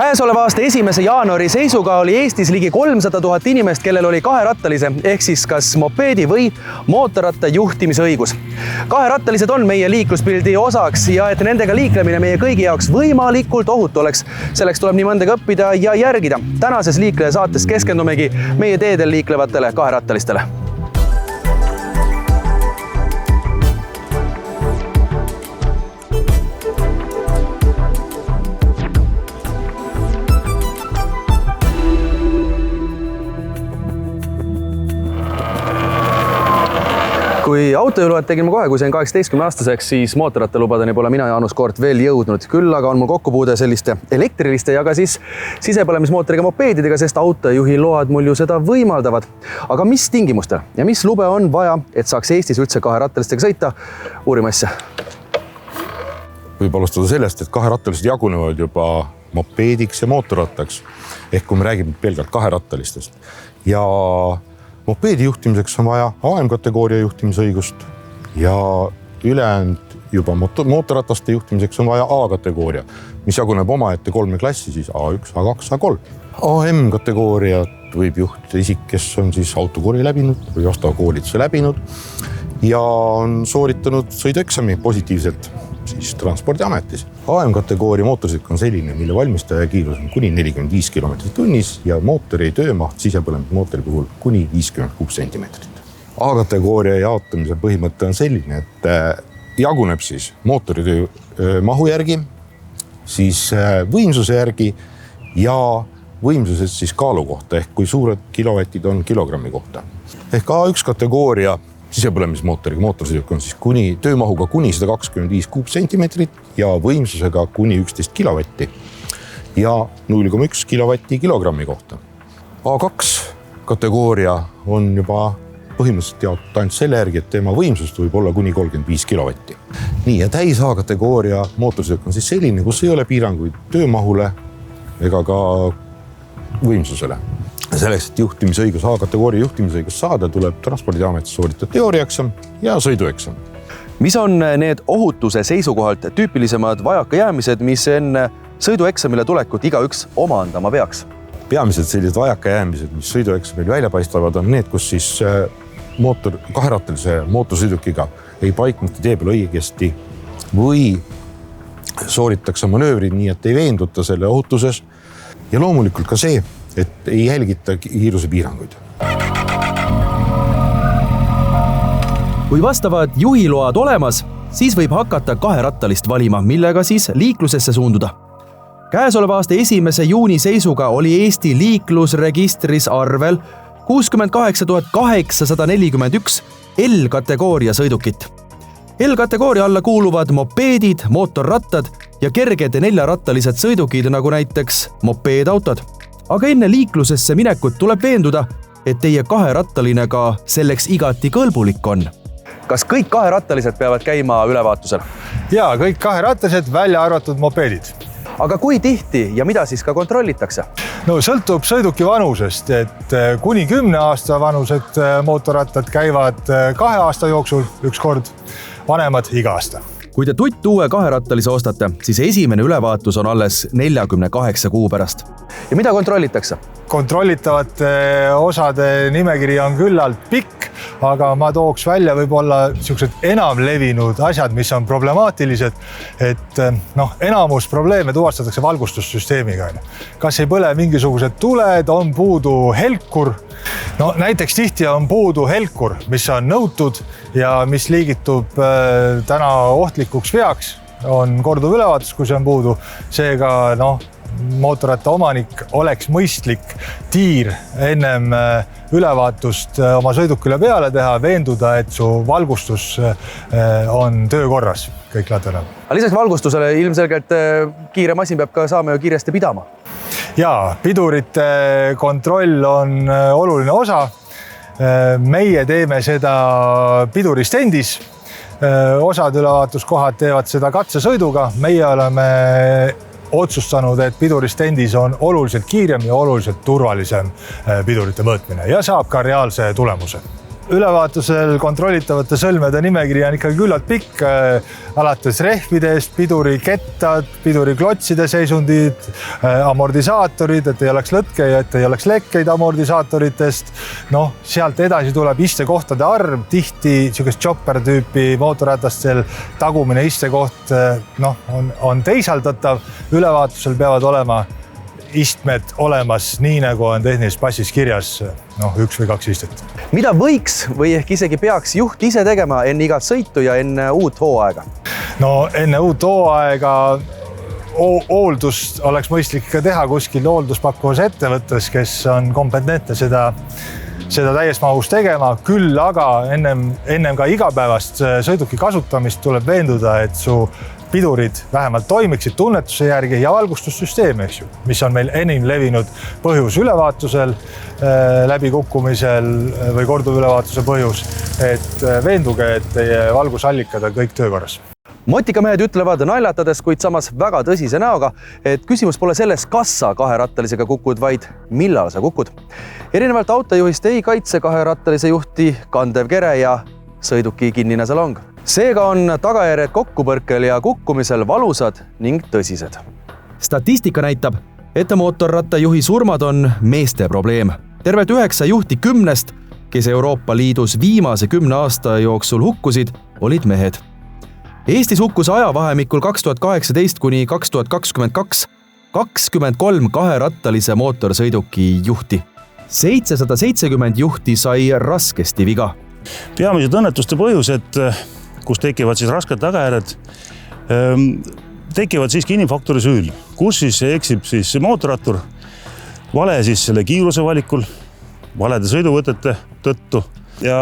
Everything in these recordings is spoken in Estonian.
Käesoleva aasta 1. jaanuari seisuga oli Eestis ligi 300 000 inimest, kellel oli kaherattalise ehk siis kas mopeedi või mootorratta juhtimisõigus. Kaherattalised on meie liikluspildi osaks ja et nendega liiklemine meie kõigi jaoks võimalikult ohutu oleks, selleks tuleb nii mõndagi õppida ja järgida. Tänases liikleja saates keskendumegi meie teedel liiklevatele kaherattalistele. Kui autojuloed tegin ma kohe, kui sain 18-aastaseks, siis mootorrattalubadeni pole mina, Jaanus Koort, veel jõudnud. Küll aga on mul kokkupuude selliste elektriliste ja ka siis sisepõlemismootoriga mopeedidega, sest autojuhi load mul ju seda võimaldavad. Aga mis tingimustel ja mis lube on vaja, et saaks Eestis üldse kaherattalistega sõita? Uurime asja. Võib alustada sellest, et kaherattalised jagunevad juba mopeediks ja mootorrattaks. Ehk kui me räägime pelgalt kaherattalistest. Ja mopeedi juhtimiseks on vaja AM-kategooria juhtimisõigust ja ülejäänud juba mootorrataste juhtimiseks on vaja A-kategooria, mis jaguneb omaette 3 klassi, siis A1, A2, A3. AM-kategooriat võib juhtida isik, kes on siis autokooli läbinud või vastava koolituse läbinud ja on sooritanud sõidueksami positiivselt siis Transpordiametis. AM-kategooria mootorsõiduk on selline, mille valmistaja kiirus on kuni 45 km tunnis ja mootori töömaht sisepõlemismootori puhul kuni 56 cm. A-kategooria jaotamise põhimõte on selline, et jaguneb siis mootori töö mahu järgi, siis võimsuse järgi ja võimsused siis kaalu kohta ehk kui suured kilovatid on kilogrammi kohta. Ehk A1 kategooria sisepõlemismootoriga mootorsõiduk on siis töömahuga kuni 125 kuupsentimeetrit ja võimsusega kuni 11 kilovatti ja 0,1 kilovatti kilogrammi kohta. A2 kategooria on juba põhimõtteliselt jaotud ainult selle järgi, et tema võimsust võib olla kuni 35 kilovatti. Nii, ja täis A-kategooria mootorsõiduk on siis selline, kus ei ole piiranguid töömahule ega ka võimsusele. Selleks, et juhtimisõigus, A-kategooria juhtimisõigus saada, tuleb Transpordiametis sooritada teooriaeksam ja sõidueksam. Mis on need ohutuse seisukohalt tüüpilisemad vajakajäämised, mis enne sõidueksamile tulekut igaüks omandama peaks? Peamiselt sellised vajakajäämised, mis sõidueksamil välja paistavad, on need, kus siis kaherattalise mootorsõidukiga ei paiknuta tee peal õigesti või sooritakse manöövrid nii, et ei veenduta selle ohutuses ja loomulikult ka see, et ei jälgita kiiruse piiranguid. Kui vastavad juhiload olemas, siis võib hakata kaherattalist valima, millega siis liiklusesse suunduda. Käesoleva aasta 1. juuni seisuga oli Eesti liiklusregistris arvel 68 841 L-kategooria sõidukit. L-kategooria alla kuuluvad mopeedid, mootorrattad ja kerged 4-rattalised sõidukid, nagu näiteks mopeedautod. Aga enne liiklusesse minekut tuleb veenduda, et teie kaherattaline ka selleks igati kõlbulik on. Kas kõik kaherattalised peavad käima ülevaatusel? Jaa, kõik kaherattalised, välja arvatud mopeedid. Aga kui tihti ja mida siis ka kontrollitakse? No sõltub sõiduki vanusest, et kuni 10 aasta vanused mootorrattad käivad 2 aasta jooksul üks kord, vanemad iga aasta. Kui te uue kaherattalise ostate, siis esimene ülevaatus on alles 48 kuu pärast. Ja mida kontrollitakse? Kontrollitavate osade nimekiri on küllalt pikk, aga ma tooks välja võib-olla niisugused enam levinud asjad, mis on problemaatilised, et enamus probleeme tuvastatakse valgustussüsteemiga. Kas ei põle mingisugused tuled, on puudu helkur. Näiteks tihti on puudu helkur, mis on nõutud ja mis liigitub täna ohtlikuks veaks, on korduv ülevaatus, kui see on puudu. Seega mootorratta omanik oleks mõistlik tiir ennem ülevaatust oma sõidukile peale teha, veenduda, et su valgustus on töökorras kõik ladel. Lisaks valgustusele ilmselgelt kiire masin peab ka saama ju kiiresti pidama. Jaa, pidurite kontroll on oluline osa. Meie teeme seda piduristendis. Osad ülevaatuskohad teevad seda katsesõiduga. Meie oleme otsustanud, et piduristendis on oluliselt kiirem ja oluliselt turvalisem pidurite mõõtmine ja saab ka reaalse tulemuse. ülevaatusel kontrollitavate sõlmede nimekiri on ikka küllalt pikk, alates rehvidest, pidurikettad, piduriklotside seisundid, amortisaatorid, et ei oleks lõtke ja et ei oleks lekkeid amortisaatoritest. Noh, sealt edasi tuleb istekohtade arv, tihti niisugust chopper tüüpi mootorratastel tagumine istekoht on teisaldatav. Ülevaatusel peavad olema istmed olemas, nii nagu on tehnilises passis kirjas, 1 või 2 istet. Mida võiks või ehk isegi peaks juht ise tegema enne igat sõitu ja enne uut hooaega? No enne uut hooaega hooldust oleks mõistlik teha kuskil hoolduspakkuvas ettevõttes, kes on kompetentne seda täies mahus tegema, küll aga ennem ka igapäevast sõiduki kasutamist tuleb veenduda, et su pidurid vähemalt toimiksid tunnetuse järgi ja valgustussüsteem, eks ju, mis on meil enim levinud põhjus ülevaatusel, läbikukkumisel või korduvülevaatuse põhjus, et veenduge, et teie valgusallikad on kõik töökorras. Motikamehed ütlevad naljatades, kuid samas väga tõsise näoga, et küsimus pole selles, kas sa kaherattalisega kukud, vaid millal sa kukud. Erinevalt autojuhist ei kaitse kaherattalise juhti kandev kere ja sõiduki kinnine salong. Seega on tagajärjed kokkupõrkel ja kukkumisel valusad ning tõsised. Statistika näitab, et mootorrattajuhi surmad on meeste probleem. Tervelt 9 juhti 10, kes Euroopa Liidus viimase 10 aasta jooksul hukkusid, olid mehed. Eestis hukkus ajavahemikul 2018 kuni 2022 23 kaherattalise mootorsõiduki juhti. 770 juhti sai raskesti viga. Peamised õnnetuste põhjused, kus tekivad siis rasked tagajärjed, tekivad siiski inimfaktori süül, kus siis eksib siis mootorrattur vale siis selle kiiruse valikul, valede sõiduvõtete tõttu ja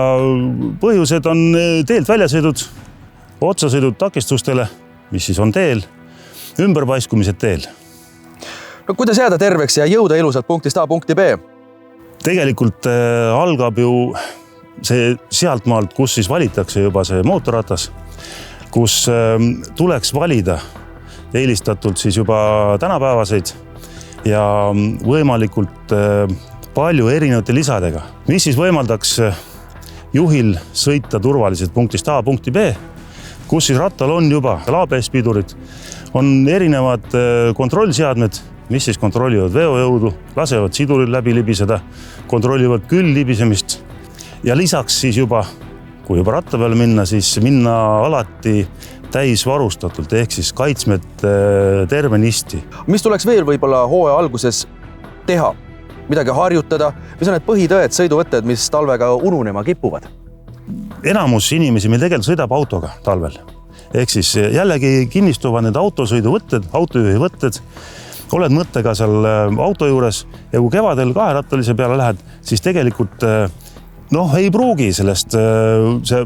põhjused on teelt väljasõidud, otsasõidud takistustele, mis siis on teel, ümberpaiskumised teel. No, kuidas jääda terveks ja jõuda ilusalt punktist A punkti B? Tegelikult algab ju see sealtmaalt, kus siis valitakse juba see mootorratas, kus tuleks valida eelistatult siis juba tänapäevaseid ja võimalikult palju erinevate lisadega, mis siis võimaldaks juhil sõita turvaliselt punktist A punkti B, kus siis rattal on juba ABS-pidurid, on erinevad kontrollseadmed, mis siis kontrollivad veojõudu, lasevad siduril läbi libiseda, kontrollivad küll libisemist. Ja lisaks siis juba, kui juba ratta peale minna, siis minna alati täisvarustatult, ehk siis kaitsmed tervenisti. Mis tuleks veel võib-olla hooaja alguses teha? Midagi harjutada? Mis on need põhitõed, sõiduvõtted, mis talvega ununema kipuvad? Enamus inimesi meil tegelikult sõidab autoga talvel. Ehk siis jällegi kinnistuvad need autosõiduvõtted, autojuhi võtted, oled mõttega seal auto juures ja kui kevadel kaherattalise peale lähed, siis tegelikult ei pruugi sellest see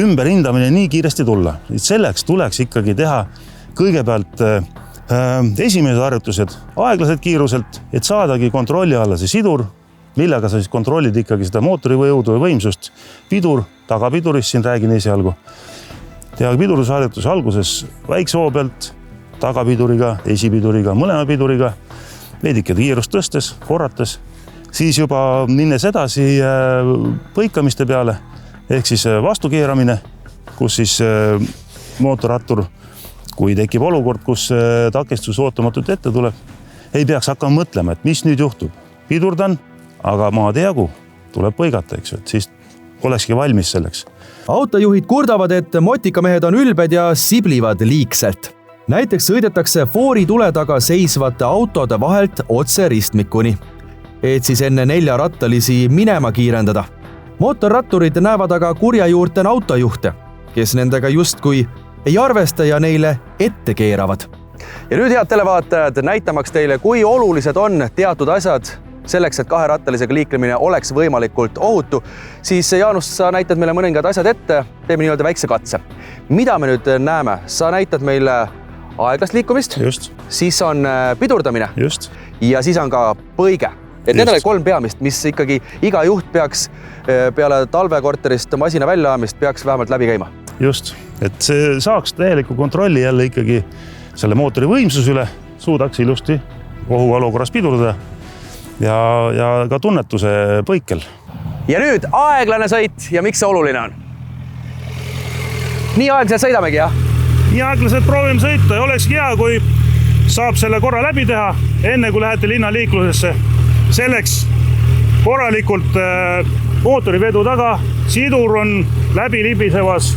ümberhindamine nii kiiresti tulla. Selleks tuleks ikkagi teha kõigepealt esimesed harjutused aeglaselt kiiruselt, et saadagi kontrolli alla see sidur, millega sa siis kontrollid ikkagi seda mootori jõudu ja võimsust. Pidur, tagapidurist, siin räägin esialgu. Teha pidurusharjutuse alguses väikse hoo pealt, tagapiduriga, esipiduriga, mõlema piduriga, veidike kiirust tõstes, korrates, siis juba minnes edasi põikamiste peale, ehk siis vastukeeramine, kus siis mootorrattur, kui tekib olukord, kus takistus ootamatult ette tuleb, ei peaks hakkama mõtlema, et mis nüüd juhtub. Pidurdan, aga maad ei jagu, tuleb põigata, eks ju, et siis olekski valmis selleks. Autojuhid kurdavad, et motikamehed on ülbed ja siblivad liigselt. Näiteks sõidetakse foori tule taga seisvate autode vahelt otse ristmikuni, et siis enne 4 rattalisi minema kiirendada. Mootorratturid näevad aga kurja juurten autojuhte, kes nendega justkui ei arvesta ja neile ette keeravad. Ja nüüd, head televaatajad, näitamaks teile, kui olulised on teatud asjad selleks, et kaherattalisega liiklemine oleks võimalikult ohutu, siis Jaanus, sa näitad meile mõningad asjad ette, teeme nii-öelda väikse katse. Mida me nüüd näeme? Sa näitad meile aeglast liikumist, just. Siis on pidurdamine just. Ja siis on ka põige. Et need on 3 peamist, mis ikkagi iga juht peaks peale talvekorterist masina väljaajamist peaks vähemalt läbi käima. Just, et see saaks täieliku kontrolli jälle ikkagi selle mootori võimsus üle, suudaks ilusti ohuolukorras pidurdada ja ka tunnetuse põikel. ja nüüd aeglane sõit ja miks see oluline on? Nii aeglaselt sõidamegi, jah? Nii aeglaselt proovime sõita ja olekski hea, kui saab selle korra läbi teha, enne kui lähete linnaliiklusesse. Selleks korralikult mootorivedu taga, sidur on läbi libisevas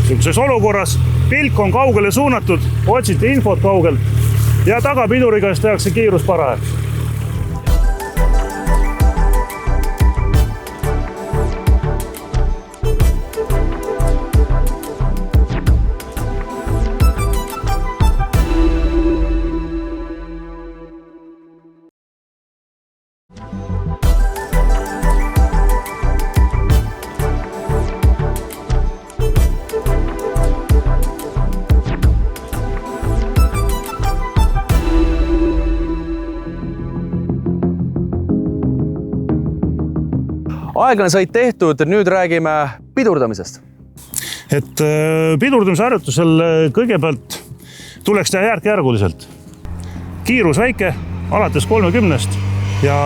sellises olukorras, pilk on kaugele suunatud, otsite infot kaugelt ja tagapiduriga siis tehakse kiirus parajaks. Aeglane sõit tehtud, nüüd räägime pidurdamisest. Et pidurdamise harjutusel kõigepealt tuleks teha järk-järguliselt. Kiirus väike, alates 30 ja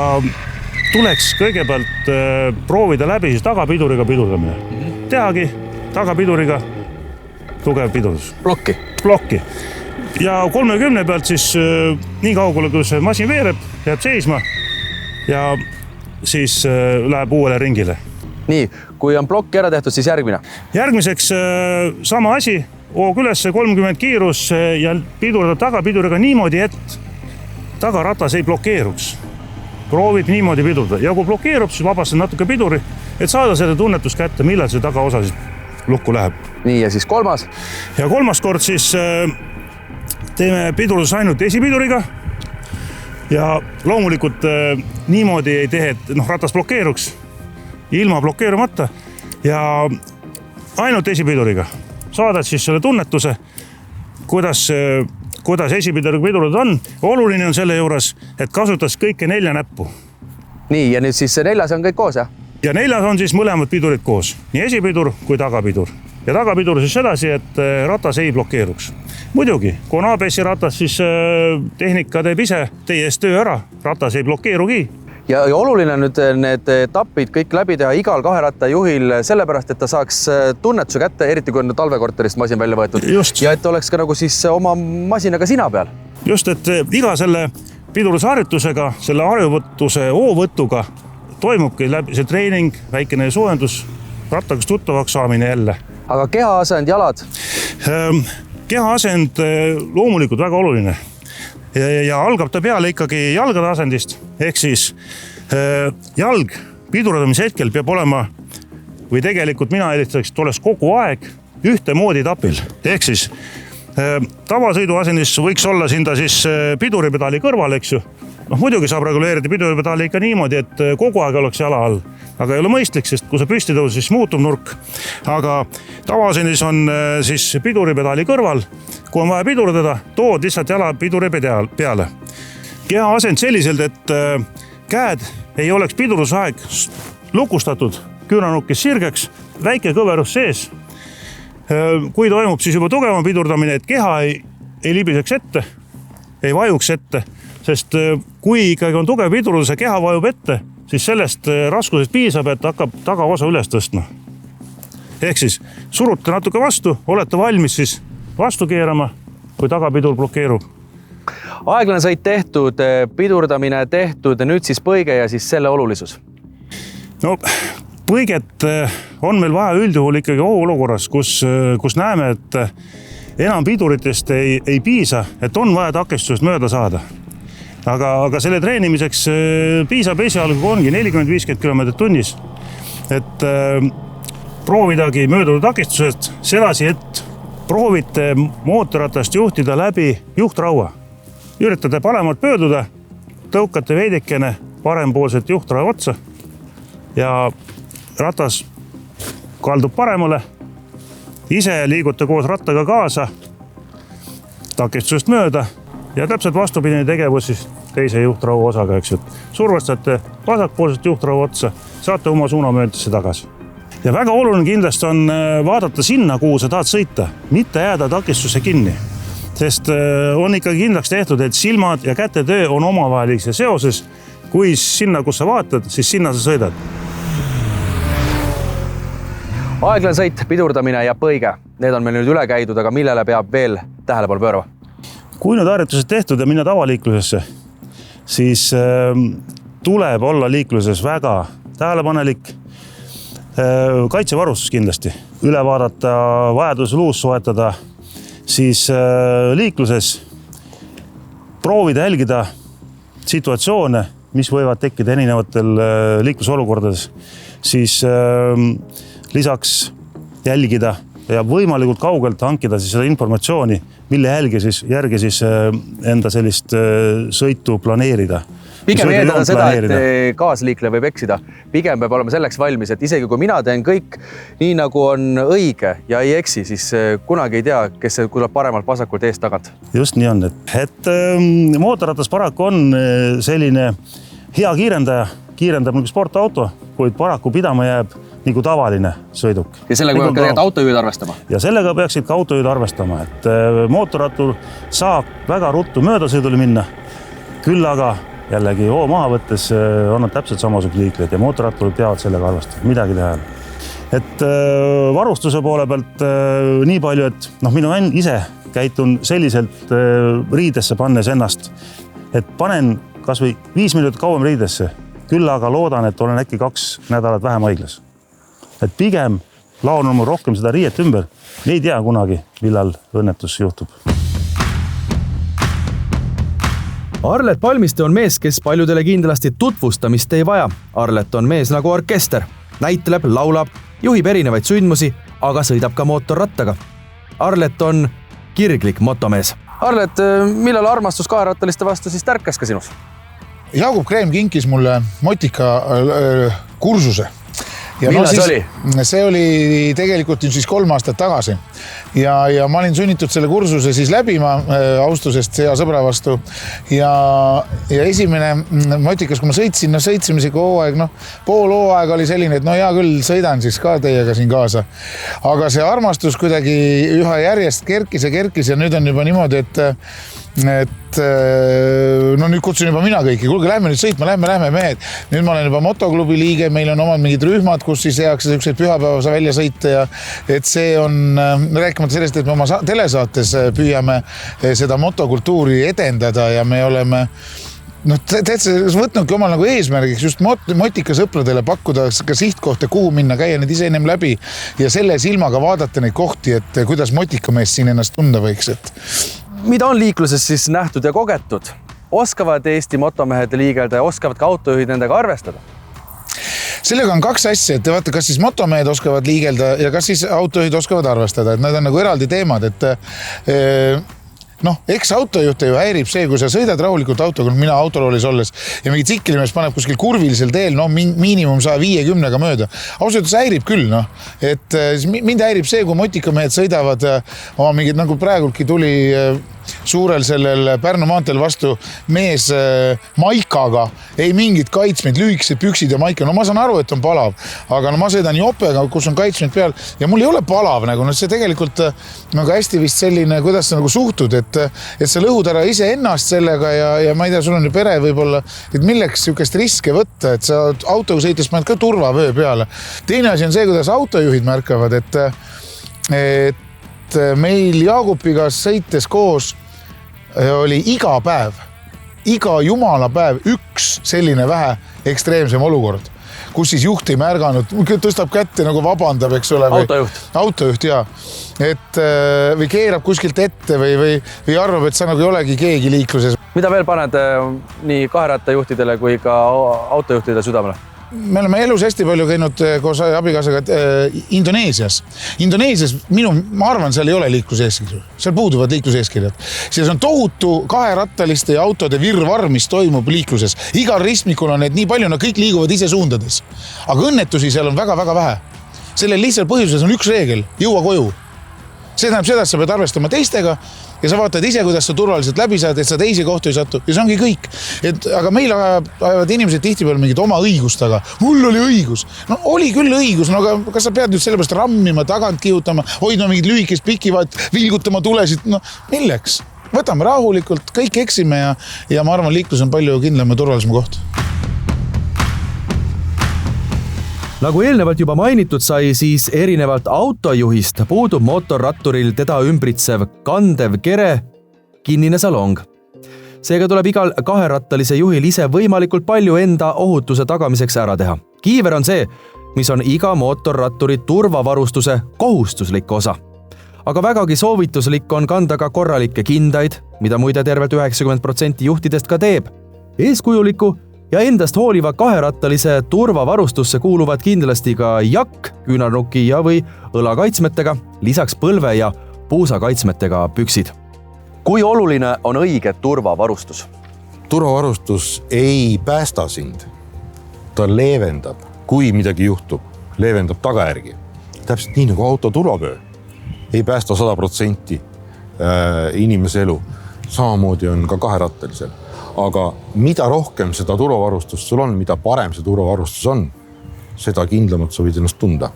tuleks kõigepealt proovida läbi siis tagapiduriga pidurdamine. Tehagi tagapiduriga tugev pidurdus. Plokki. Ja 30 pealt siis nii kaugele, kui see masin veereb, jääb seisma ja siis läheb uuele ringile. Nii, kui on plokk ära tehtud, siis järgmine. Järgmiseks sama asi, hoog üles 30 kiirus ja pidurdab tagapiduriga niimoodi, et tagaratas ei blokeeruks. Proovib niimoodi pidurda ja kui blokeerub, siis vabastad natuke piduri, et saada selle tunnetus kätte, millal see tagaosa siis lukku läheb. Nii, ja siis kolmas. Ja kolmas kord siis teeme pidurdus ainult esipiduriga. Ja loomulikult niimoodi ei tee, et ratas blokeeruks, ilma blokeerumata ja ainult esipiduriga. Saadad siis selle tunnetuse, kuidas esipiduriga pidurdada on. Oluline on selle juures, et kasutas kõike 4 näppu. Nii, ja nüüd siis 4 on kõik koos, jah? Ja 4 on siis mõlemad pidurid koos, nii esipidur kui tagapidur. Ja tagapidur siis sedasi, et ratas ei blokeeruks. Muidugi, kui on ABS-i ratas, siis tehnika teeb ise teie eest töö ära, ratas ei blokeerugi. Ja oluline on nüüd need etapid kõik läbi teha igal kaheratta juhil sellepärast, et ta saaks tunnetuse kätte, eriti kui on talvekorterist masin välja võetud. Just. Ja et oleks ka nagu siis oma masinaga sina peal. Just, et iga selle pidurdusharjutusega, selle harjuvõtuse hoovõtuga toimubki läbi see treening, väikene soojendus, rattagast tuttavaks saamine jälle. Aga kehaasend, jalad? Kehaasend loomulikult väga oluline ja algab ta peale ikkagi jalgade asendist, ehk siis jalg pidurdamise hetkel peab olema, või tegelikult mina eelistaks, et oleks kogu aeg ühtemoodi tapil, ehk siis tavasõidu asendis võiks olla siin ta siis piduripedaali kõrval, eks ju. Muidugi saab reguleerida piduripedaali ikka niimoodi, et kogu aeg oleks jala all, aga ei ole mõistlik, sest kui see püsti tõus, siis muutub nurk. Aga tavaasendis on siis piduripedaali kõrval, kui on vaja pidurdada, tood lihtsalt jala piduri peale. Kehaasend selliselt, et käed ei oleks pidurdusaeg lukustatud, küünanukis sirgeks, väike kõverus sees. Kui toimub siis juba tugevam pidurdamine, et keha ei libiseks ette, ei vajuks ette, sest kui ikkagi on tugev pidurdus ja keha vajub ette, siis sellest raskusest piisab, et hakkab tagaosa üles tõstma. Ehk siis surute natuke vastu, olete valmis siis vastu keerama, kui tagapidur blokeerub. Aeglane sõit tehtud, pidurdamine tehtud, nüüd siis põige ja siis selle olulisus. No, põiget on meil vaja üldjuhul ikkagi olukorras, kus näeme, et enam piduritest ei piisa, et on vaja takistusest mööda saada. Aga selle treenimiseks piisab esialgu, kui ongi 40-50 km tunnis, et proovidagi mööduda takistusest sedasi, et proovite mootorratast juhtida läbi juhtraua. Üritate paremalt pöörduda, tõukate veidikene parempoolset juhtraua otsa ja ratas kaldub paremale. Ise liigute koos rattaga kaasa, takistusest mööda ja täpselt vastupidine tegevus siis teise juhtraua osaga, eks. Survestate vasakpoolset juhtraua otsa, saate oma suunamööntesse tagasi. Ja väga oluline kindlasti on vaadata sinna, kuhu sa tahad sõita, mitte jääda takistuse kinni. Sest on ikkagi kindlaks tehtud, et silmad ja kätetöö on omavahelise seoses. Kui sinna, kus sa vaatad, siis sinna sa sõidad. Aeglane sõit, pidurdamine ja põige. Need on meil nüüd üle käidud, aga millele peab veel tähelepanu pöörama? Kui need harjutused tehtud ja minna tavaliiklusesse, siis tuleb olla liikluses väga tähelepanelik. Kaitsevarustus kindlasti. Üle vaadata, vajadus luus soetada, siis liikluses proovida jälgida situatsioone, mis võivad tekkida erinevatel liiklusolukordades, siis lisaks jälgida ja võimalikult kaugelt hankida siis seda informatsiooni, mille järgi siis enda sellist sõitu planeerida. Pigem eeldada seda, et kaasliikleja võib eksida. Pigem peab olema selleks valmis, et isegi kui mina teen kõik nii, nagu on õige ja ei eksi, siis kunagi ei tea, kes tuleb paremalt vasakult eest tagant. Just nii on, et mootorratas paraku on selline hea kiirendaja, kiirendab nagu sportauto, kuid paraku pidama jääb nagu tavaline sõiduk. Ja sellega peab ka autojuhid arvestama? Ja sellega peaksid ka autojuhid arvestama, et mootorrattur saab väga ruttu möödasõidule minna, küll aga jällegi maha võttes on nad täpselt samasugused liiklejad ja mootorratturid peavad sellega arvestama, midagi teha. Et varustuse poole pealt nii palju, et mina ise käitun selliselt riidesse pannes ennast, et panen kas või 5 minutit kauem riidesse, küll aga loodan, et olen äkki 2 nädalat vähem haiglas. Et pigem laon oma rohkem seda riiet ümber, ei tea kunagi, millal õnnetus juhtub. Arlet Palmiste on mees, kes paljudele kindlasti tutvustamist ei vaja. Arlet on mees nagu orkester. Näitleb, laulab, juhib erinevaid sündmusi, aga sõidab ka mootorrattaga. Arlet on kirglik motomees. Arlet, millal armastus kaherattaliste vastu siis tärkas ka sinus? Jaagup Kreem kinkis mulle motika kursuse. Ja millal see oli? See oli tegelikult siis 3 aastat tagasi. Ja ma olin sunnitud selle kursuse siis läbima austusest hea sõbra vastu. Ja esimene motikas, kui ma sõitsime isegi hooaeg, pool hooaeg oli selline, et hea küll, sõidan siis ka teiega siin kaasa. Aga see armastus kuidagi üha järjest kerkis ja nüüd on juba niimoodi, et nüüd kutsun juba mina kõiki, kuulge, lähme nüüd sõitma, lähme mehed. Nüüd ma olen juba motoklubi liige, meil on omad mingid rühmad, kus siis tehakse selliseid pühapäevase välja sõita ja et see on rääkimata sellest, et me oma telesaates püüame seda motokultuuri edendada ja me oleme võtnudki omal nagu eesmärgiks just motikasõpradele pakkuda ka sihtkohta, kuhu minna, käia need ise ennem läbi ja selle silmaga vaadata neid kohti, et kuidas motikamees siin ennast tunda võiks. Mida on liikluses siis nähtud ja kogetud? Oskavad Eesti motomehed liigelda ja oskavad ka autojuhid nendega arvestada? Sellega on 2 asja, et vaata, kas siis motomehed oskavad liigelda ja kas siis autojuhid oskavad arvestada, et need on nagu eraldi teemad, et eks autojuhte ju häirib see, kui sa sõidad rahulikult autoga, mina autoloolis olles ja mingi tsiklimees paneb kuskil kurvilisel teel, miinimum 150-ga mööda. Ausalt häirib küll, et mind häirib see, kui motikamehed sõidavad oma mingid, nagu praegultki tuli suurel sellel Pärnu maanteel vastu mees maikaga, ei mingit kaitsmeid, lühikesed püksid ja maika. Ma saan aru, et on palav, aga ma sõidan jopega, kus on kaitsmeid peal ja mul ei ole palav, see tegelikult hästi vist selline, kuidas sa nagu suhtud, et sa lõhud ära ise ennast sellega ja ma ei tea, sul on ju pere võib-olla, et milleks sihukest riske võtta, et sa autoga sõites paned ka turvavöö peale. Teine asi on see, kuidas autojuhid märkavad, et meil Jaagupiga sõites koos oli iga päev, iga jumala päev üks selline vähe ekstreemsem olukord, kus siis juht ei märganud, tõstab kätte nagu vabandab, eks ole. Autojuht, jaa. Või keerab kuskilt ette või arvab, et sa nagu ei olegi keegi liikluses. Mida veel paned nii kaherattajuhtidele kui ka autojuhtidele südamele? Me oleme elus hästi palju käinud koos abikaasaga Indoneesias. Indoneesias, ma arvan, seal ei ole liikluseeskirju. Seal puuduvad liikluseeskirjad. Seal on tohutu kaherattaliste ja autode virvarr, mis toimub liikluses. Igal ristmikul on need nii palju, nad kõik liiguvad ise suundades. Aga õnnetusi seal on väga-väga vähe. Sellel lihtsal põhjuses on üks reegel, jõua koju. See tähendab seda, et sa pead arvestama teistega ja sa vaatad ise, kuidas sa turvaliselt läbi saad, et sa teisi kohtu ei satu. Ja see ongi kõik. Aga meil ajavad inimesed tihtipeale mingid oma õigust, aga mul oli õigus. Oli küll õigus, aga kas sa pead nüüd sellepärast rammima, tagant kihutama, hoidma mingid lühikest pikivad, vilgutama tulesid? Milleks? Võtame rahulikult, kõik eksime ja ma arvan, liiklus on palju kindlam ja turvalisem koht. Nagu eelnevalt juba mainitud sai, siis erinevalt autojuhist puudub mootorratturil teda ümbritsev kandev kere, kinnine salong. Seega tuleb igal kaherattalise juhil ise võimalikult palju enda ohutuse tagamiseks ära teha. Kiiver on see, mis on iga mootorratturi turvavarustuse kohustuslik osa. Aga vägagi soovituslik on kanda ka korralikke kindaid, mida muide tervelt 90% juhtidest ka teeb. Eeskujuliku ja endast hooliva kaherattalise turvavarustusse kuuluvad kindlasti ka jakk, küünarnuki ja või õlakaitsmetega, lisaks põlve- ja puusakaitsmetega püksid. Kui oluline on õige turvavarustus? Turvavarustus ei päästa sind. Ta leevendab, kui midagi juhtub, leevendab tagajärgi. Täpselt nii nagu auto turvavöö ei päästa 100% inimese elu. Samamoodi on ka kaherattalisel. Aga mida rohkem seda turvavarustust sul on, mida parem see turvavarustus on, seda kindlamalt sa võid ennast tunda.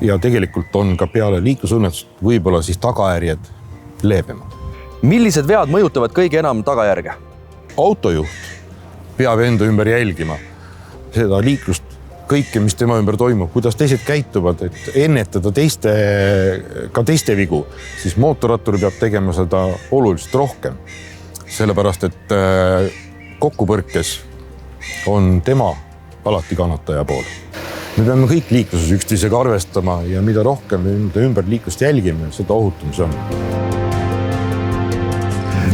Ja tegelikult on ka peale liiklusõnnetust võib-olla siis tagajärjed leebemad. Millised vead mõjutavad kõige enam tagajärge? Autojuht peab enda ümber jälgima seda liiklust, kõike, mis tema ümber toimub, kuidas teised käituvad, et ennetada ka teiste vigu, siis mootorrattur peab tegema seda oluliselt rohkem. Sellepärast, et kokkupõrkes on tema alati kannataja pool. Me peame kõik liikluses üksteisega arvestama ja mida rohkem enda ümber liiklust jälgime, seda ohutum see on.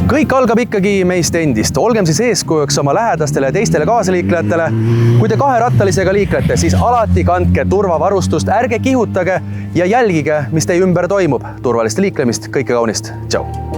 Kõik algab ikkagi meist endist. Olgem siis eeskujuks oma lähedastele ja teistele kaasliiklejatele. Kui te kaherattalisega liiklete, siis alati kandke turvavarustust, ärge kihutage ja jälgige, mis teie ümber toimub. Turvalist liiklemist, kõike kaunist. Tšau!